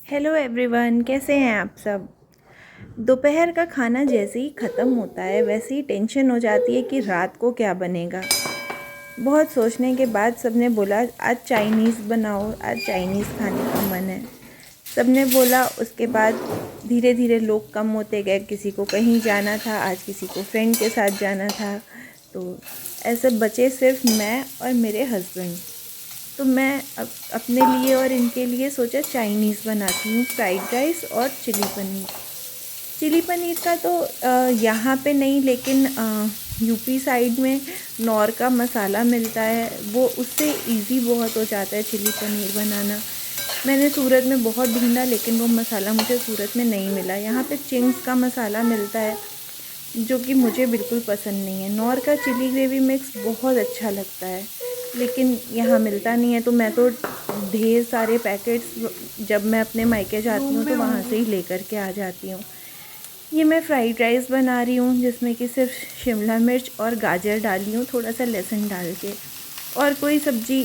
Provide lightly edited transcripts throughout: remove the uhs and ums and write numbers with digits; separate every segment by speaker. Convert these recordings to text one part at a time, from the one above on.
Speaker 1: Hello everyone, कैसे हैं आप सब। दोपहर का खाना जैसे ही ख़त्म होता है वैसे ही टेंशन हो जाती है कि रात को क्या बनेगा। बहुत सोचने के बाद सबने बोला आज चाइनीज़ बनाओ, आज चाइनीज़ खाने का मन है। सबने बोला, उसके बाद धीरे धीरे लोग कम होते गए। किसी को कहीं जाना था, आज किसी को फ्रेंड के साथ जाना था, तो ऐसे बचे सिर्फ मैं और मेरे हस्बैंड। तो मैं अपने लिए और इनके लिए सोचा चाइनीज़ बनाती हूँ, फ्राइड राइस और चिली पनीर। चिली पनीर का तो यहाँ पे नहीं, लेकिन यूपी साइड में नौर का मसाला मिलता है, वो उससे इजी बहुत हो जाता है चिली पनीर बनाना। मैंने सूरत में बहुत ढूंढा लेकिन वो मसाला मुझे सूरत में नहीं मिला। यहाँ पे चिंग्स का मसाला मिलता है जो कि मुझे बिल्कुल पसंद नहीं है। नौर का चिली ग्रेवी मिक्स बहुत अच्छा लगता है लेकिन यहाँ मिलता नहीं है, तो मैं तो ढेर सारे पैकेट्स जब मैं अपने मायके जाती हूँ तो वहाँ से ही लेकर के आ जाती हूँ। ये मैं फ़्राइड राइस बना रही हूँ जिसमें कि सिर्फ शिमला मिर्च और गाजर डाली हूँ, थोड़ा सा लहसुन डाल के। और कोई सब्ज़ी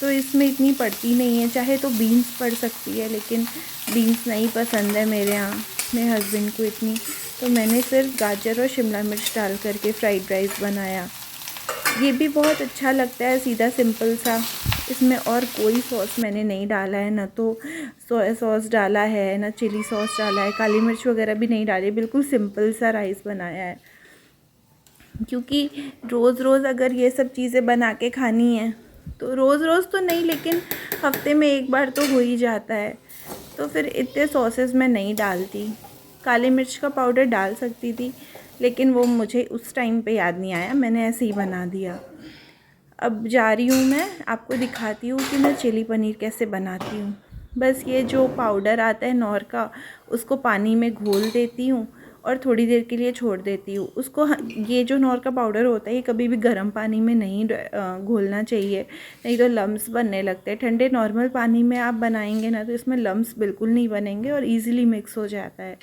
Speaker 1: तो इसमें इतनी पड़ती नहीं है, चाहे तो बीन्स पड़ सकती है लेकिन बीन्स नहीं पसंद है मेरे यहाँ, मेरे हस्बैंड को इतनी। तो मैंने सिर्फ गाजर और शिमला मिर्च डाल करके फ़्राइड राइस बनाया। ये भी बहुत अच्छा लगता है, सीधा सिंपल सा। इसमें और कोई सॉस मैंने नहीं डाला है, ना तो सोया सॉस डाला है, ना चिली सॉस डाला है, काली मिर्च वगैरह भी नहीं डाली। बिल्कुल सिंपल सा राइस बनाया है, क्योंकि रोज़ रोज़ अगर ये सब चीज़ें बना के खानी है तो रोज़ रोज़ तो नहीं, लेकिन हफ्ते में एक बार तो हो ही जाता है। तो फिर इतने सॉसेस मैं नहीं डालती। काली मिर्च का पाउडर डाल सकती थी लेकिन वो मुझे उस टाइम पे याद नहीं आया, मैंने ऐसे ही बना दिया। अब जा रही हूँ, मैं आपको दिखाती हूँ कि मैं चिली पनीर कैसे बनाती हूँ। बस ये जो पाउडर आता है नौर का, उसको पानी में घोल देती हूँ और थोड़ी देर के लिए छोड़ देती हूँ उसको। ये जो नौर का पाउडर होता है ये कभी भी गर्म पानी में नहीं घोलना चाहिए, नहीं तो लम्स बनने लगते हैं। ठंडे नॉर्मल पानी में आप बनाएंगे ना तो इसमें लम्स बिल्कुल नहीं बनेंगे और ईज़िली मिक्स हो जाता है।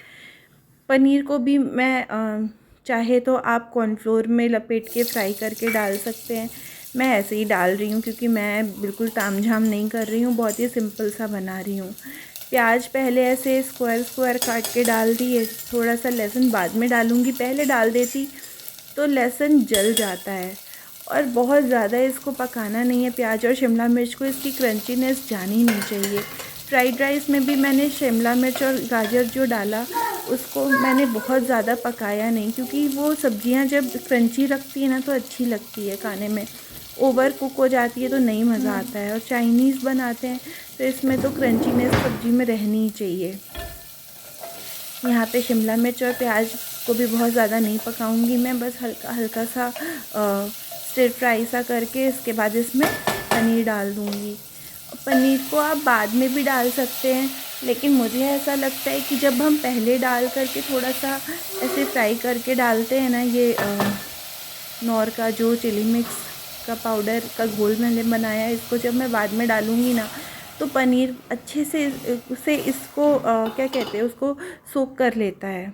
Speaker 1: पनीर को भी मैं चाहे तो आप कॉर्नफ्लोर में लपेट के फ्राई करके डाल सकते हैं। मैं ऐसे ही डाल रही हूँ क्योंकि मैं बिल्कुल तामझाम नहीं कर रही हूँ, बहुत ही सिंपल सा बना रही हूँ। प्याज पहले ऐसे स्क्वायर स्क्वायर काट के डाल दिए, थोड़ा सा लहसुन बाद में डालूँगी। पहले डाल देती तो लहसुन जल जाता है और बहुत ज़्यादा इसको पकाना नहीं है। प्याज और शिमला मिर्च को इसकी क्रंचीनेस जानी नहीं चाहिए। फ्राइड राइस में भी मैंने शिमला मिर्च और गाजर जो डाला उसको मैंने बहुत ज़्यादा पकाया नहीं, क्योंकि वो सब्ज़ियां जब क्रंची रखती है ना तो अच्छी लगती है खाने में। ओवर कुक हो जाती है तो नहीं मज़ा आता है। और चाइनीज़ बनाते हैं तो इसमें तो क्रंचीनेस सब्ज़ी में रहनी ही चाहिए। यहाँ पे शिमला मिर्च और प्याज को भी बहुत ज़्यादा नहीं पकाऊंगी मैं, बस हल्का हल्का सा स्टिर फ्राई सा करके इसके बाद इसमें पनीर डाल दूँगी। पनीर को आप बाद में भी डाल सकते हैं, लेकिन मुझे ऐसा लगता है कि जब हम पहले डाल करके थोड़ा सा ऐसे फ्राई करके डालते हैं ना, ये नौर का जो चिली मिक्स का पाउडर का घोल मैंने बनाया है, इसको जब मैं बाद में डालूँगी ना तो पनीर अच्छे से इसको क्या कहते हैं, उसको सोक कर लेता है।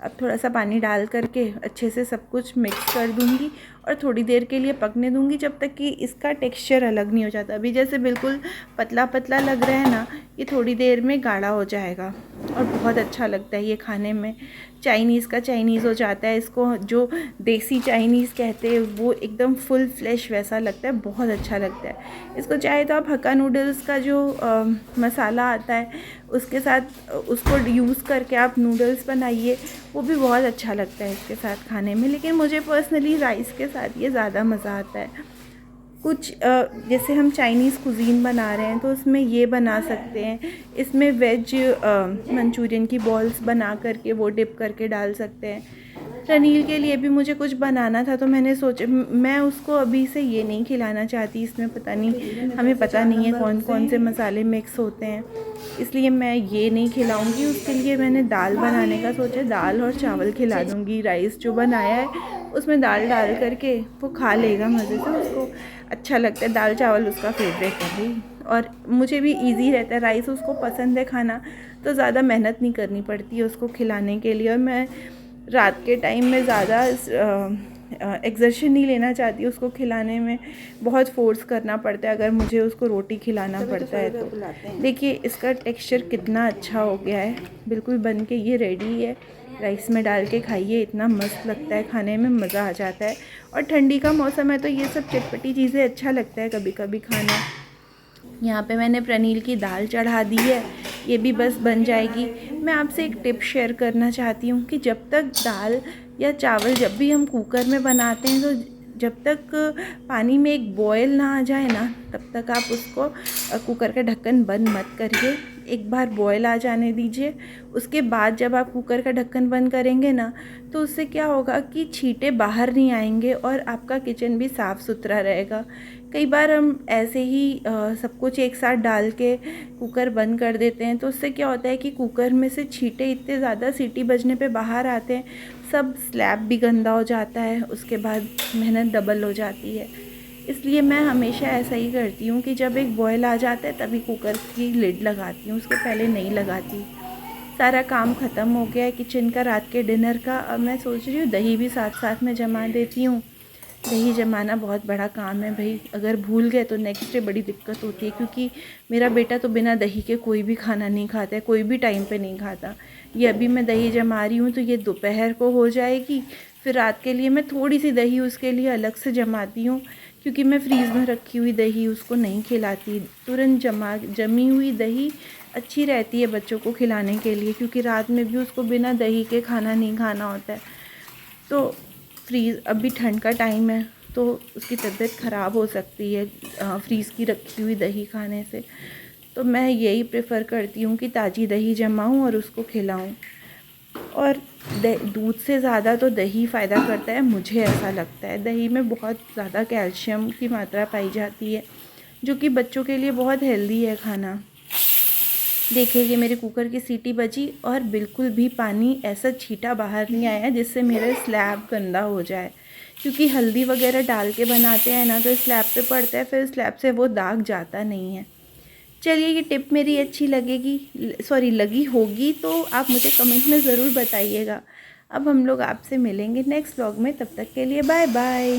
Speaker 1: अब थोड़ा सा पानी डाल करके अच्छे से सब कुछ मिक्स कर दूंगी और थोड़ी देर के लिए पकने दूंगी, जब तक कि इसका टेक्सचर अलग नहीं हो जाता। अभी जैसे बिल्कुल पतला पतला लग रहा है ना, ये थोड़ी देर में गाढ़ा हो जाएगा और बहुत अच्छा लगता है ये खाने में। चाइनीज़ का चाइनीज़ हो जाता है। इसको जो देसी चाइनीज़ कहते हैं वो एकदम फुल फ्लेश वैसा लगता है, बहुत अच्छा लगता है। इसको चाहे तो आप हक्का नूडल्स का जो मसाला आता है उसके साथ उसको यूज़ करके आप नूडल्स बनाइए, वो भी बहुत अच्छा लगता है इसके साथ खाने में। लेकिन मुझे पर्सनली राइस के साथ ये ज़्यादा मज़ा आता है। कुछ जैसे हम चाइनीज़ कुज़ीन बना रहे हैं तो उसमें ये बना सकते हैं, इसमें वेज मंचूरियन की बॉल्स बना करके वो डिप करके डाल सकते हैं। रनील के लिए भी मुझे कुछ बनाना था तो मैंने सोचा, मैं उसको अभी से ये नहीं खिलाना चाहती, इसमें पता नहीं, हमें पता नहीं है कौन कौन से मसाले मिक्स होते हैं, इसलिए मैं ये नहीं खिलाऊंगी। उसके लिए मैंने दाल बनाने का सोचा, दाल और चावल खिला दूंगी। राइस जो बनाया है उसमें दाल डाल करके वो खा लेगा मज़े से, उसको अच्छा लगता है। दाल चावल उसका फेवरेट है भाई, और मुझे भी इजी रहता है। राइस उसको पसंद है खाना, तो ज़्यादा मेहनत नहीं करनी पड़ती है उसको खिलाने के लिए। और मैं रात के टाइम में ज़्यादा एक्सर्शन नहीं लेना चाहती उसको खिलाने में, बहुत फ़ोर्स करना पड़ता है अगर मुझे उसको रोटी खिलाना पड़ता है तो। देखिए इसका टेक्सचर कितना अच्छा हो गया है, बिल्कुल बन के ये रेडी है। राइस में डाल के खाइए, इतना मस्त लगता है, खाने में मज़ा आ जाता है। और ठंडी का मौसम है तो ये सब चटपटी चीज़ें अच्छा लगता है कभी कभी खाना। यहाँ पे मैंने प्रनील की दाल चढ़ा दी है, ये भी बस बन जाएगी। मैं आपसे एक टिप शेयर करना चाहती हूँ कि जब तक दाल या चावल जब भी हम कुकर में बनाते हैं तो जब तक पानी में एक बॉयल ना आ जाए ना, तब तक आप उसको कुकर का ढक्कन बंद मत करिए। एक बार बॉयल आ जाने दीजिए, उसके बाद जब आप कुकर का ढक्कन बंद करेंगे ना तो उससे क्या होगा कि छींटे बाहर नहीं आएंगे और आपका किचन भी साफ़ सुथरा रहेगा। कई बार हम ऐसे ही सब कुछ एक साथ डाल के कुकर बंद कर देते हैं तो उससे क्या होता है कि कुकर में से छींटे इतने ज़्यादा सीटी बजने पे बाहर आते हैं, सब स्लैब भी गंदा हो जाता है, उसके बाद मेहनत डबल हो जाती है। इसलिए मैं हमेशा ऐसा ही करती हूँ कि जब एक बॉयल आ जाता है तभी कुकर की लिड लगाती हूँ, उसके पहले नहीं लगाती। सारा काम ख़त्म हो गया है किचन का, रात के डिनर का। अब मैं सोच रही हूँ दही भी साथ साथ में जमा देती हूँ। दही जमाना बहुत बड़ा काम है भाई, अगर भूल गए तो नेक्स्ट डे बड़ी दिक्कत होती है, क्योंकि मेरा बेटा तो बिना दही के कोई भी खाना नहीं खाता है, कोई भी टाइम पे नहीं खाता। ये अभी मैं दही जमा रही हूँ तो ये दोपहर को हो जाएगी, फिर रात के लिए मैं थोड़ी सी दही उसके लिए अलग से जमाती हूँ, क्योंकि मैं फ्रीज़ में रखी हुई दही उसको नहीं खिलाती। तुरंत जमी हुई दही अच्छी रहती है बच्चों को खिलाने के लिए, क्योंकि रात में भी उसको बिना दही के खाना नहीं खाना होता है। तो फ्रीज़, अभी ठंड का टाइम है तो उसकी तबीयत ख़राब हो सकती है फ्रीज़ की रखी हुई दही खाने से। तो मैं यही प्रेफर करती हूँ कि ताज़ी दही जमाऊँ और उसको खिलाऊँ। और दूध से ज़्यादा तो दही फ़ायदा करता है, मुझे ऐसा लगता है। दही में बहुत ज़्यादा कैल्शियम की मात्रा पाई जाती है, जो कि बच्चों के लिए बहुत हेल्दी है खाना। देखिए ये मेरे कुकर की सीटी बजी और बिल्कुल भी पानी ऐसा छींटा बाहर नहीं आया जिससे मेरा स्लैब गंदा हो जाए, क्योंकि हल्दी वगैरह डाल के बनाते हैं ना तो स्लैब पे पड़ता है, फिर स्लैब से वो दाग जाता नहीं है। चलिए ये टिप मेरी अच्छी लगी होगी तो आप मुझे कमेंट में ज़रूर बताइएगा। अब हम लोग आपसे मिलेंगे नेक्स्ट व्लॉग में, तब तक के लिए बाय बाय।